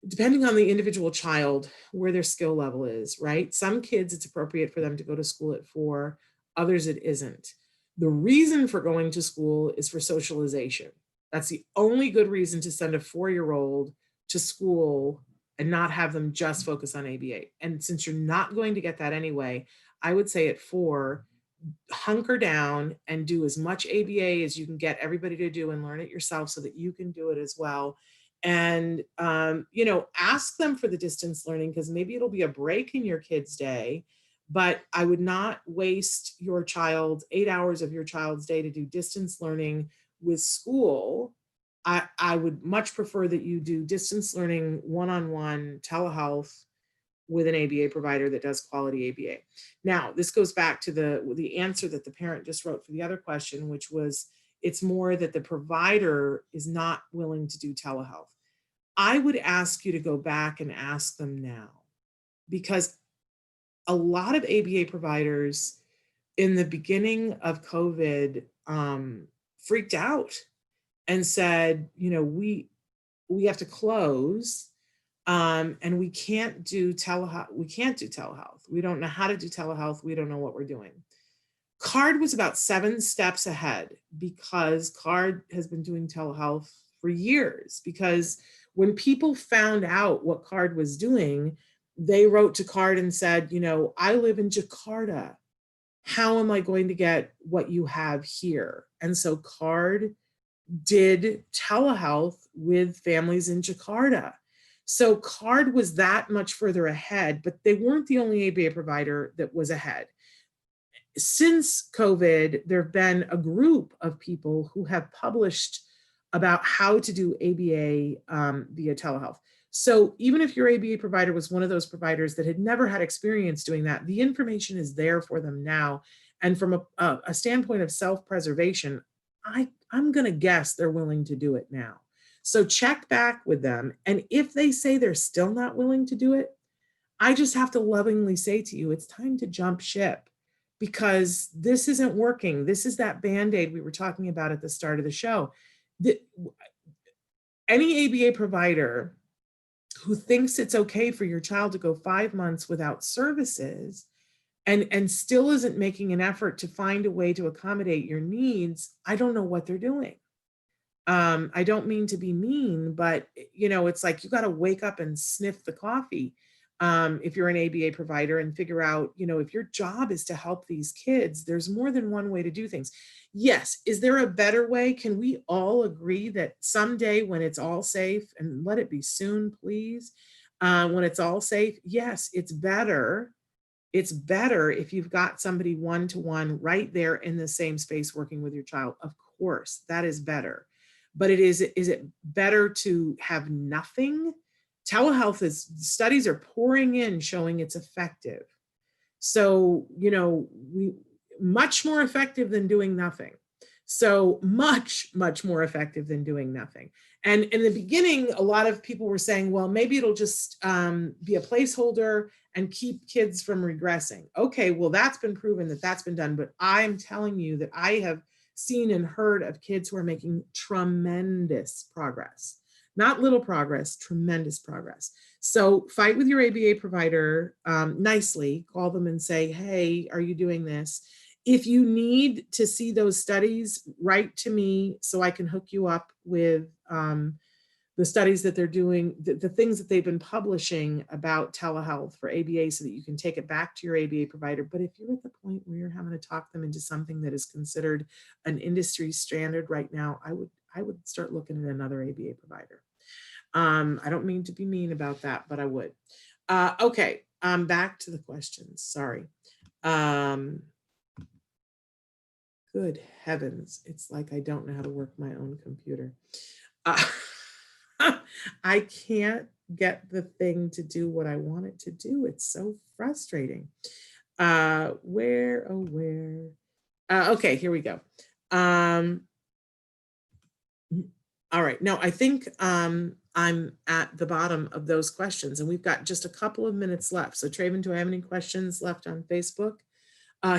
depending on the individual child, where their skill level is, right? Some kids, it's appropriate for them to go to school at 4, others it isn't. The reason for going to school is for socialization. That's the only good reason to send a 4-year-old to school and not have them just focus on ABA. And since you're not going to get that anyway, I would say at 4, hunker down and do as much ABA as you can get everybody to do and learn it yourself so that you can do it as well. And, ask them for the distance learning, because maybe it'll be a break in your kid's day, but I would not waste your child 8 hours of your child's day to do distance learning with school. I would much prefer that you do distance learning one-on-one telehealth with an ABA provider that does quality ABA. Now, this goes back to the answer that the parent just wrote for the other question, which was, it's more that the provider is not willing to do telehealth. I would ask you to go back and ask them now, because a lot of ABA providers in the beginning of COVID freaked out and said, we have to close. And we can't do telehealth. We can't do telehealth. We don't know how to do telehealth. We don't know what we're doing. CARD was about 7 steps ahead, because CARD has been doing telehealth for years. Because when people found out what CARD was doing, they wrote to CARD and said, I live in Jakarta. How am I going to get what you have here? And so CARD did telehealth with families in Jakarta. So CARD was that much further ahead, but they weren't the only ABA provider that was ahead. Since COVID, there have been a group of people who have published about how to do ABA via telehealth. So even if your ABA provider was one of those providers that had never had experience doing that, the information is there for them now. And from a standpoint of self-preservation, I'm going to guess they're willing to do it now. So check back with them. And if they say they're still not willing to do it, I just have to lovingly say to you, it's time to jump ship, because this isn't working. This is that Band-Aid we were talking about at the start of the show. Any ABA provider who thinks it's okay for your child to go 5 months without services and still isn't making an effort to find a way to accommodate your needs, I don't know what they're doing. I don't mean to be mean, but it's like you got to wake up and sniff the coffee if you're an ABA provider, and figure out, if your job is to help these kids, there's more than one way to do things. Yes, is there a better way? Can we all agree that someday when it's all safe, and let it be soon, please, when it's all safe, yes, it's better. It's better if you've got somebody one-to-one right there in the same space working with your child. Of course, that is better. But is it better to have nothing? Telehealth studies are pouring in showing it's effective. So, we much more effective than doing nothing. So much, much more effective than doing nothing. And in the beginning, a lot of people were saying, well, maybe it'll just be a placeholder and keep kids from regressing. Okay, well, that's been proven that that's been done. But I'm telling you that I have seen and heard of kids who are making tremendous progress. Not little progress, tremendous progress. So fight with your ABA provider nicely. Call them and say, hey, are you doing this? If you need to see those studies, write to me so I can hook you up with the studies that they're doing, the things that they've been publishing about telehealth for ABA, so that you can take it back to your ABA provider. But if you're at the point where you're having to talk them into something that is considered an industry standard right now, I would start looking at another ABA provider. I don't mean to be mean about that, but I would. Okay, back to the questions. Sorry. Good heavens, it's like I don't know how to work my own computer. Uh, I can't get the thing to do what I want it to do. It's so frustrating. Where? Okay, here we go. All right, no, I think I'm at the bottom of those questions, and we've got just a couple of minutes left. So Traven, do I have any questions left on Facebook?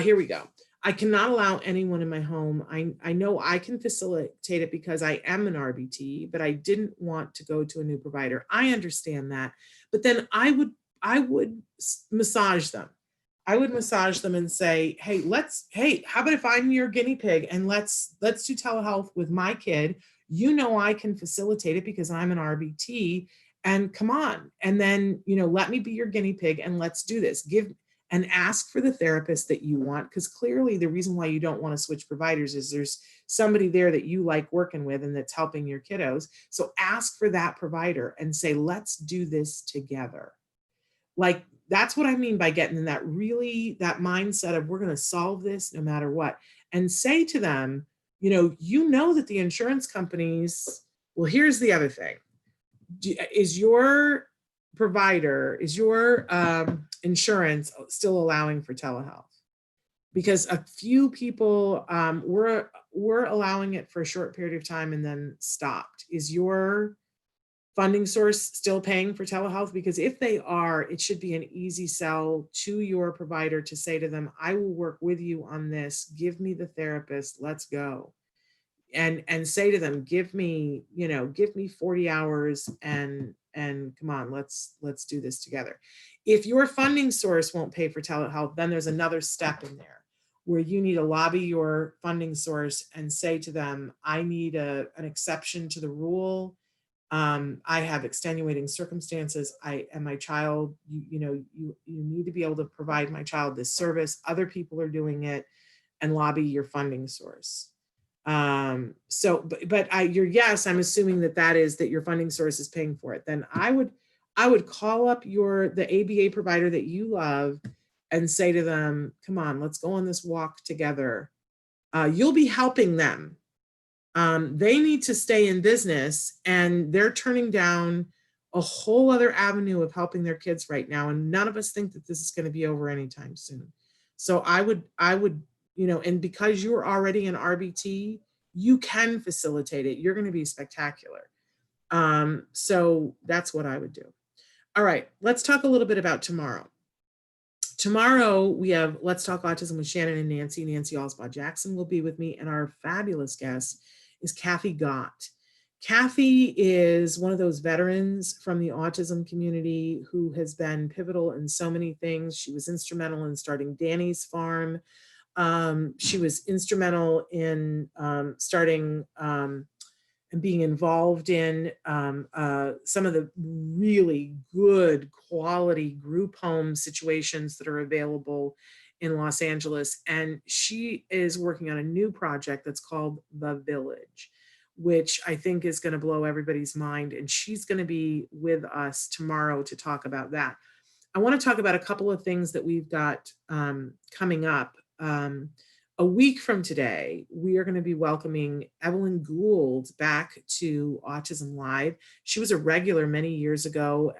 Here we go. I cannot allow anyone in my home. I know I can facilitate it because I am an RBT, but I didn't want to go to a new provider. I understand that, but then I would massage them. I would massage them and say, hey, how about if I'm your guinea pig and let's do telehealth with my kid. You know, I can facilitate it because I'm an RBT, and come on. And then, let me be your guinea pig and let's do this. And ask for the therapist that you want, because clearly the reason why you don't want to switch providers is there's somebody there that you like working with and that's helping your kiddos. So ask for that provider and say, let's do this together. Like, that's what I mean by getting in that mindset of we're going to solve this no matter what. And say to them, that the insurance companies, well, here's the other thing. Is your provider, is your insurance still allowing for telehealth? Because a few people were allowing it for a short period of time and then stopped. Is your funding source still paying for telehealth? Because if they are, it should be an easy sell to your provider to say to them, I will work with you on this. Give me the therapist. Let's go. And say to them, give me 40 hours and come on, let's do this together. If your funding source won't pay for telehealth, then there's another step in there where you need to lobby your funding source and say to them, I need an exception to the rule. I have extenuating circumstances. And my child, you need to be able to provide my child this service. Other people are doing it, and lobby your funding source. Your yes, I'm assuming that is that your funding source is paying for it. Then I would call up the ABA provider that you love and say to them, come on, let's go on this walk together. You'll be helping them. They need to stay in business, and they're turning down a whole other avenue of helping their kids right now. And none of us think that this is going to be over anytime soon. So I would, and because you're already an RBT, you can facilitate it. You're going to be spectacular. So that's what I would do. All right, let's talk a little bit about tomorrow. Tomorrow we have Let's Talk Autism with Shannon and Nancy. Nancy Alsbaugh Jackson will be with me, and our fabulous guest is Kathy Gott. Kathy is one of those veterans from the autism community who has been pivotal in so many things. She was instrumental in starting Danny's Farm. She was instrumental in starting and being involved in some of the really good quality group home situations that are available in Los Angeles. And she is working on a new project that's called The Village, which I think is going to blow everybody's mind. And she's going to be with us tomorrow to talk about that. I want to talk about a couple of things that we've got coming up. A week from today, we are going to be welcoming Evelyn Gould back to Autism Live. She was a regular many years ago.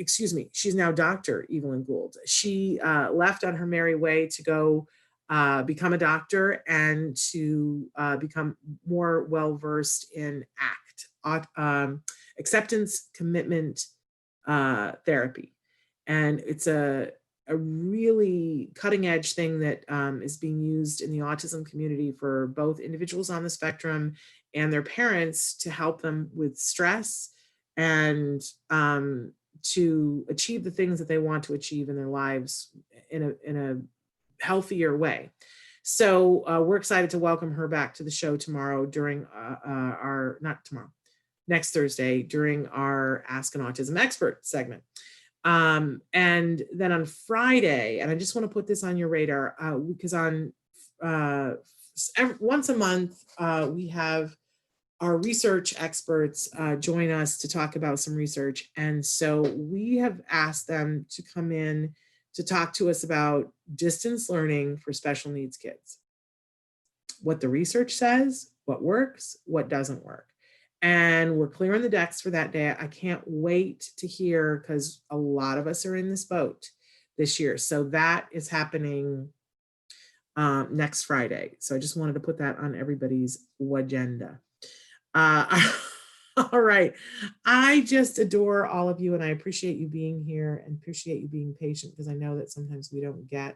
She's now Dr. Evelyn Gould. She left on her merry way to go become a doctor and to become more well-versed in ACT, acceptance commitment therapy. And it's a really cutting edge thing that is being used in the autism community for both individuals on the spectrum and their parents to help them with stress and to achieve the things that they want to achieve in their lives in a healthier way. So we're excited to welcome her back to the show tomorrow during next Thursday during our Ask an Autism Expert segment. And then on Friday, and I just want to put this on your radar, because once a month, we have our research experts join us to talk about some research. And so we have asked them to come in to talk to us about distance learning for special needs kids. what the research says, what works, what doesn't work. And we're clearing the decks for that day. I can't wait to hear, because a lot of us are in this boat this year. So that is happening next Friday. So I just wanted to put that on everybody's agenda. All right. I just adore all of you, and I appreciate you being here and appreciate you being patient, because I know that sometimes we don't get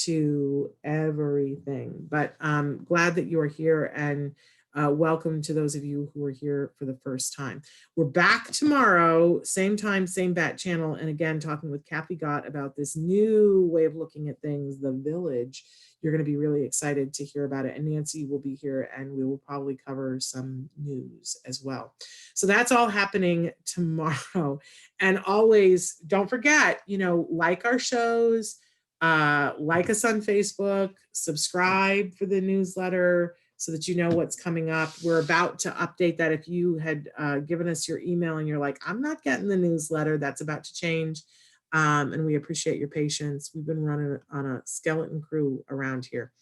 to everything, but I'm glad that you are here, and welcome to those of you who are here for the first time. We're back tomorrow, same time, same bat channel, and again, talking with Kathy Gott about this new way of looking at things, the village. You're going to be really excited to hear about it, and Nancy will be here, and we will probably cover some news as well. So that's all happening tomorrow. And always, don't forget, like our shows, like us on Facebook, subscribe for the newsletter so that you know what's coming up. We're about to update that. If you had given us your email and you're like, I'm not getting the newsletter, that's about to change. And we appreciate your patience. We've been running on a skeleton crew around here.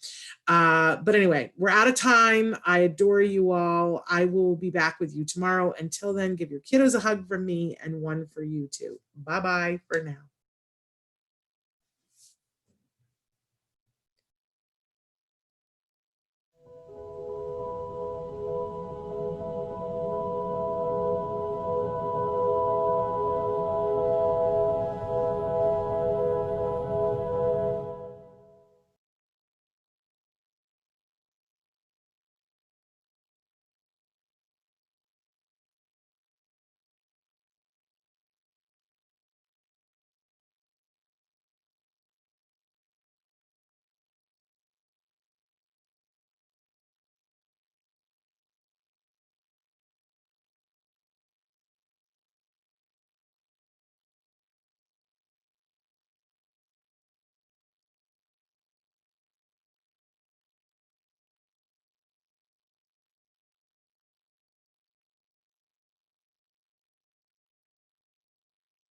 But anyway, we're out of time. I adore you all. I will be back with you tomorrow. Until then, give your kiddos a hug from me and one for you too. Bye-bye for now.